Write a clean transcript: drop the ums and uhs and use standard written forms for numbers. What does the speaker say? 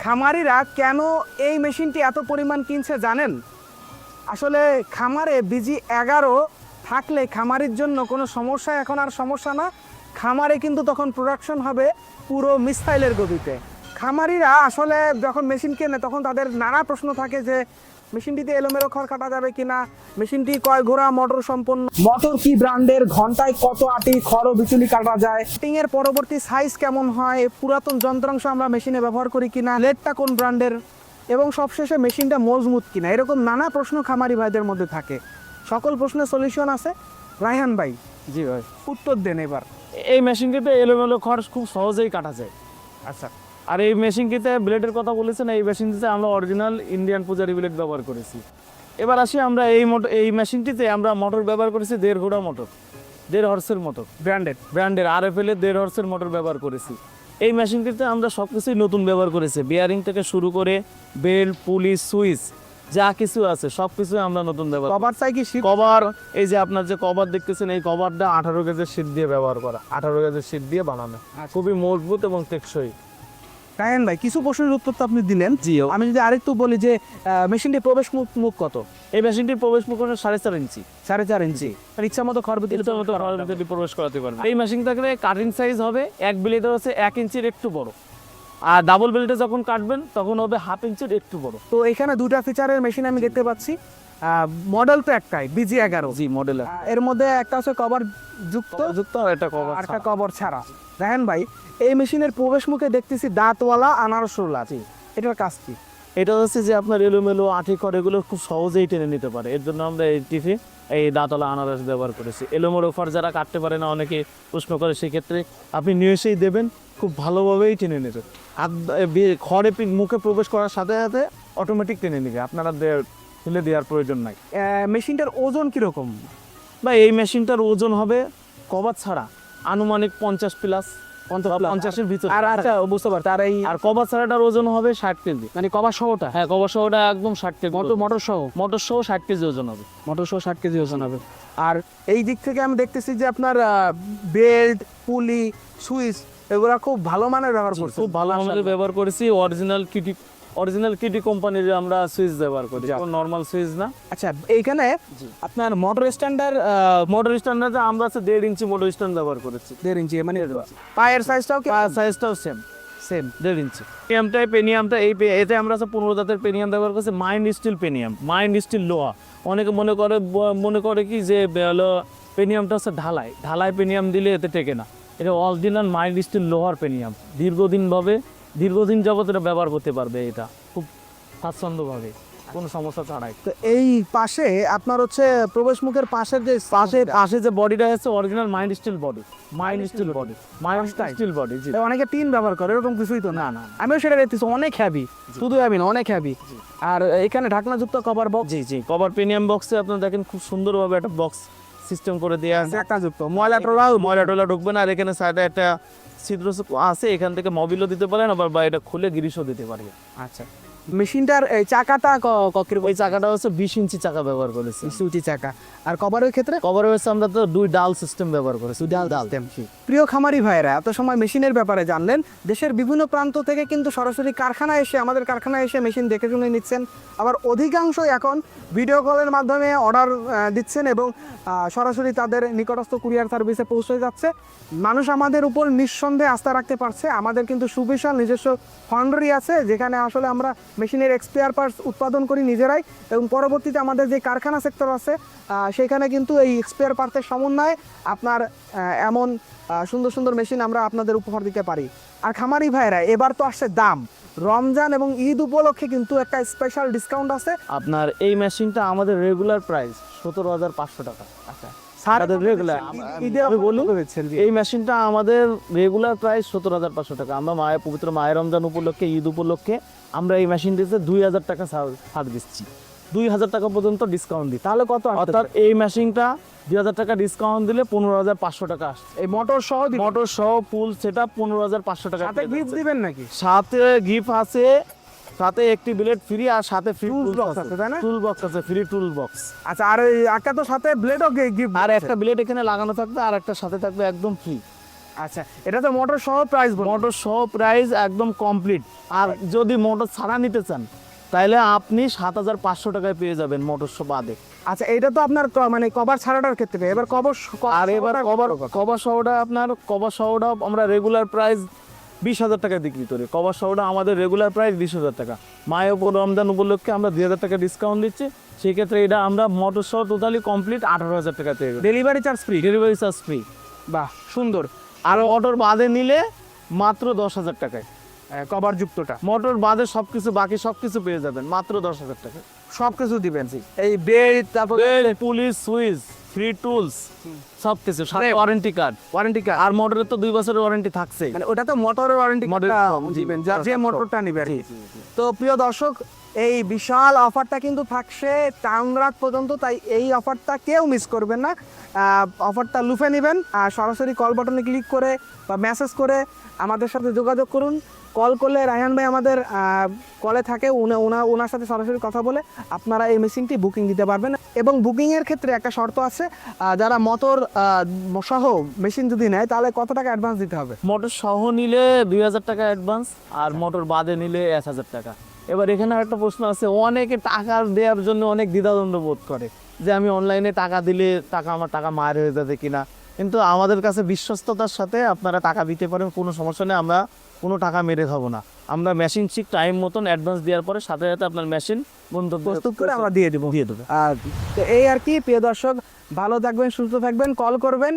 খামারিরা কেন এই মেশিনটি এত পরিমাণ কিনছে জানেন? আসলে খামারে BG11 থাকলে খামারির জন্য কোনো সমস্যা এখন আর সমস্যা না। খামারে কিন্তু তখন প্রোডাকশন হবে পুরো মিসাইলের গতিতে। খামারিরা আসলে যখন মেশিন কেনে তখন তাদের নানা প্রশ্ন থাকে যে মেশিনটিতে এলোমেলো খড় কাটা যাবে কিনা, মেশিনটি কয় ঘোড়া মোটর সম্পন্ন, মোটর কি ব্র্যান্ডের, ঘন্টায় কত আটি খড় ও বিচুলি কাটা যায়, ফিটিংয়ের পরবর্তী সাইজ কেমন হয়, পুরাতন যন্ত্রাংশ আমরা মেশিনে ব্যবহার করি কিনা, লেডটা কোন ব্র্যান্ডের, এবং সবশেষে মেশিনটা মজবুত কিনা। এরকম নানা প্রশ্ন খামারি ভাইদের মধ্যে থাকে। সকল প্রশ্নের সলিউশন আছে রায়হান ভাই। জি ভাই, উত্তর দেন এবার। এই মেশিনটিতে এলোমেলো খড় খুব সহজেই কাটা যায়। আচ্ছা, আর এই মেশিনটিতে ব্লেডের কথা বলেছেন, এই মেশিনটিতে আমরা অরিজিনাল ইন্ডিয়ান পূজারি ব্লেড ব্যবহার করেছি। এবার আসি আমরা এই মেশিনটিতে আমরা মোটর ব্যবহার করেছি 1.5 ঘোড়া মোটর, 1.5 হর্সের মোটর, ব্র্যান্ডের RFL এর 1.5 হর্সের মোটর ব্যবহার করেছি। এই মেশিনটিতে আমরা সব কিছুই নতুন ব্যবহার করেছি, বিয়ারিং থেকে শুরু করে বেল্ট, পুলি, সুইচ যা কিছু আছে সব কিছু আমরা নতুন ব্যবহার। কভার চাই কি শীত? কভার, এই যে আপনার যে কভার দেখতেছেন, এই কভারটা 18 গেজের শীট দিয়ে ব্যবহার করা, 18 গেজের শীট দিয়ে বানানো, খুবই মজবুত এবং টেকসই। রায়হান ভাই, কিছু প্রশ্নের উত্তর তো আপনি দিলেন। জিও, আমি যদি আরেকটু বলি যে মেশিনটি প্রবেশ মুখ কত? এই মেশিনটির প্রবেশ মুখ 4.5 ইঞ্চি। 4.5 ইঞ্চি। আর ইচ্ছা মতো খড় এর মতো ঘরের ভিতরে প্রবেশ করাতে পারবে। এই মেশিন থাকলে কাটিং সাইজ হবে এক ব্লেডে হচ্ছে 1 ইঞ্চির একটু বড়, আর ডাবল ব্লেডে যখন কাটবেন তখন হবে 1/2 ইঞ্চির একটু বড়। তো এখানে দুটা ফিচারের মেশিন আমি দেখতে পাচ্ছি। মডেল তো একটাই, BG11। জি, মডেল এর মধ্যে একটা হচ্ছে কভার যুক্ত, আর একটা কভার, আর একটা কভার ছাড়া। রায়হান ভাই, এই মেশিনের প্রবেশ মুখে দেখতেছি দাঁতওয়ালা আনারস রোলার। এটার কাজ কি? এটা হচ্ছে যে আপনার এলোমেলো আঠি খড় এগুলো খুব সহজেই টেনে নিতে পারে, এর জন্য আমরা এই টিফে এই দাঁতওয়ালা আনারস ব্যবহার করেছি। এলোমেলো খড় যারা কাটতে পারে না, অনেকে প্রশ্ন করে, সেক্ষেত্রে আপনি নিয়ে এসেই দেবেন, খুব ভালোভাবেই টেনে নেবে। আর খড়ে মুখে প্রবেশ করার সাথে সাথে অটোমেটিক টেনে নেবে, আপনারা ফেলে দেওয়ার প্রয়োজন নাই। মেশিনটার ওজন কিরকম? বা এই মেশিনটার ওজন হবে কভার ছাড়া আনুমানিক 50 প্লাস, 50-এর ভিতরে। আর আচ্ছা, বুঝতে পারছি। আর এই আর কভার ছাড়াটার ওজন হবে 60 কেজি। মানে কভার সহটা? হ্যাঁ, কভার সহটা একদম 60 কেজি। মোটর সহ? মোটর সহ 60 কেজি ওজন হবে। মোটর সহ 60 কেজি ওজন হবে। আর এই দিক থেকে আমি দেখতেছি যে আপনার বেল্ট, পুলি, সুইচ এগুলা খুব ভালো মানের ব্যবহার করছে। খুব ভালো আমাদের ব্যবহার করেছি, অরিজিনাল কিটি কোম্পানির আমরা সুইচ ব্যবহার করি, নরমাল সুইচ না। আচ্ছা, এইখানে আপনার মোটর স্ট্যান্ডার্ডে আমরা 1.5 ইঞ্চি মোটর স্ট্যান্ড ব্যবহার করেছি। 1.5 ইঞ্চি, মানে পায়ের সাইজটাও কি? সাইজটাও সেম 1.5 ইঞ্চি। পেনিয়ামটা এতে আমরা 15 জাতের পেনিয়াম ব্যবহার করছি, মাইন্ড স্টিল লোহা। অনেকে মনে করে কি যে পেনিয়ামটা হচ্ছে ঢালাই পেনিয়াম দিলে এতে টেকে না। এটা অরিজিনাল মাইন্ড স্টিল লোহার পেনিয়াম, দীর্ঘদিন যাবত এটা ব্যবহার করতে পারবে, এটা খুব স্বাচ্ছন্দ্যভাবে, কোনো সমস্যা ছাড়াই। তো এই পাশে আপনার হচ্ছে প্রবেশ মুখের পাশের যে পাশে যে বডিটা আছে অরিজিনাল মাইন্ড স্টিল বডি। জি। অনেকে টিন ব্যবহার করে, এরকম কিছুই তো না। আমিও সেটা দেখতেছি, অনেক হ্যাভি, শুধু হ্যাভি না, অনেক হ্যাভি। আর এখানে ঢাকনাযুক্ত কভার বক্স। জি, কভার প্রিমিয়াম বক্সে আপনারা দেখেন খুব সুন্দরভাবে একটা বক্স সিস্টেম করে দেওয়া আছে, ঢাকনাযুক্ত। ময়লা টোলা ঢুকবে না। আর এখানে সাইডে একটা ছিদ্র আছে, এখান থেকে মোবিলও দিতে পারেন, আবার বা এটা খুলে গ্রিসও দিতে পারবেন। আচ্ছা, মেশিনটার এই চাকাটা ওই চাকাটা হচ্ছে 20 ইঞ্চি চাকা ব্যবহার করেছি, 20 ইঞ্চি চাকা। আর কভারের ক্ষেত্রে হচ্ছে আমরা তো 2 ডাল সিস্টেম ব্যবহার করেছি। প্রিয় খামারি ভাইরা, এত সময় মেশিনের ব্যাপারে জানলেন। দেশের বিভিন্ন প্রান্ত থেকে কিন্তু সরাসরি আমাদের কারখানায় এসে মেশিন দেখে শুনে নিচ্ছেন। আবার অধিকাংশই এখন ভিডিও কলের মাধ্যমে অর্ডার দিচ্ছেন এবং সরাসরি তাদের নিকটস্থ কুরিয়ার সার্ভিসে পৌঁছে যাচ্ছে। মানুষ আমাদের উপর নিঃসন্দেহে আস্থা রাখতে পারছে। আমাদের কিন্তু সুবিশাল নিজস্ব ফাউন্ডারি আছে, যেখানে আসলে আমরা মেশিনের এক্সপেয়ার পার্টস উৎপাদন করি নিজেরাই, এবং পরবর্তীতে আমাদের যে কারখানা সেক্টর আছে সেখানে কিন্তু এই এক্সপেয়ার পার্টসের সমন্বয়ে আপনার এমন সুন্দর সুন্দর মেশিন আমরা আপনাদের উপহার দিতে পারি। আর খামারি ভাইরা, এবার তো আসছে দাম, রমজান এবং ঈদ উপলক্ষে কিন্তু একটা স্পেশাল ডিসকাউন্ট আছে। আপনার এই মেশিনটা আমাদের রেগুলার প্রাইস 17,500 টাকা। আচ্ছা, এই মেশিনটা আমাদের রেগুলার প্রাইস 17,500 টাকা। আমরা পবিত্র মায়ের রমজান উপলক্ষে, ঈদ উপলক্ষে আমরা এই মেশিনটিতে 2,000 টাকা ছাড় দিচ্ছি, 2,000 টাকা পর্যন্ত ডিসকাউন্ট দিই। তাহলে কত? অর্থাৎ এই মেশিনটা 2,000 টাকা ডিসকাউন্ট দিলে 15,500 টাকা আসছে। এই মোটর সহ ফুল সেটা 15,500 টাকা। সাথে গিফট দিবেন নাকি? সাথে গিফট আছে, সাথে একটি ব্লেড ফ্রি, আর সাথে ফ্রি টুল বক্স আছে, তাই না? টুল বক্স আছে, ফ্রি টুল বক্স। আচ্ছা, আর এই একটা তো সাথে ব্লেডও গিফট, আর একটা ব্লেড এখানে লাগানো থাকবে, আর একটা সাথে থাকবে একদম ফ্রি। আচ্ছা, এটা তো মোটর সহ প্রাইস মোটর সহ প্রাইস একদম কমপ্লিট। আর যদি মোটর ছাড়া নিতে চান তাহলে আপনি 7,500 টাকায় পেয়ে যাবেন মোটর সহ বাদে। আচ্ছা, এটা তো আপনার মানে কভার ছাড়াটার ক্ষেত্রে, এবার কভার আর এবার কভার সহটা আপনার কভার সহটা আমরা রেগুলার প্রাইস 20,000 টাকায় বিক্রি করি। কভার সহটা আমাদের রেগুলার প্রাইস 20,000 টাকা। মায়ের উপর রমজান উপলক্ষে আমরা 2,000 টাকা ডিসকাউন্ট দিচ্ছি। সেই ক্ষেত্রে এটা আমরা মোটর সহ টোটালি কমপ্লিট 18,000 টাকা পেয়ে যাবেন। Delivery charge free. Delivery charge free. বাহ, সুন্দর। আর মোটর বাদে নিলে মাত্র 10,000 টাকায় কভার যুক্তটা মোটর বাদে সবকিছু বাকি সবকিছু পেয়ে যাবেন মাত্র 10,000 টাকা। সবকিছু দিবেন, এই বেড, তারপর পুলিশ সুইচ, ফ্রি টুলস, সবকিছু সাথে ওয়ারেন্টি কার্ড। Warranty card. আর মোটরের তো 2 বছরের ওয়ারেন্টি থাকছে। মানে ওটা তো মোটরের ওয়ারেন্টি দিবেন যে মোটরটা নিবে আর কি। তো প্রিয় দর্শক, এই বিশাল অফারটা কিন্তু থাকছে টাউনরাত পর্যন্ত, তাই এই অফারটা কেউ মিস করবেন না। অফারটা লুফে নেবেন আর সরাসরি কল বাটনে ক্লিক করে বা মেসেজ করে আমাদের সাথে যোগাযোগ করুন। কল করলে রায়হান ভাই আমাদের কলে থাকে, ওনার সাথে সরাসরি কথা বলে আপনারা এই মেশিনটি বুকিং দিতে পারবেন। এবং বুকিংয়ের ক্ষেত্রে একটা শর্ত আছে, যারা মোটর সহ মেশিন যদি নেয় তাহলে কত টাকা অ্যাডভান্স দিতে হবে? মোটর সহ নিলে 2,000 টাকা অ্যাডভান্স, আর মোটর বাদে নিলে 1,000 টাকা। এবার এখানে একটা প্রশ্ন আছে, অনেকে টাকা দেওয়ার জন্য অনেক দ্বিধাদ্বন্দ্ব বোধ করে যে আমি অনলাইনে টাকা দিলে আমার টাকা মার হয়ে যাবে কিনা। কিন্তু আমাদের কাছে বিশ্বস্ততার সাথে আপনারা টাকা দিতে পারেন, কোনো সমস্যা নেই। আমরা কোনো টাকা মেরে খাবো না। আমরা মেশিন ঠিক টাইম মতন অ্যাডভান্স দেওয়ার পরে সাথে সাথে আপনার মেশিন প্রস্তুত করে আমরা দিয়ে দেবো। দিয়ে দেবো। আর তো এই আর কি প্রিয় দর্শক, ভালো থাকবেন, সুস্থ থাকবেন, কল করবেন।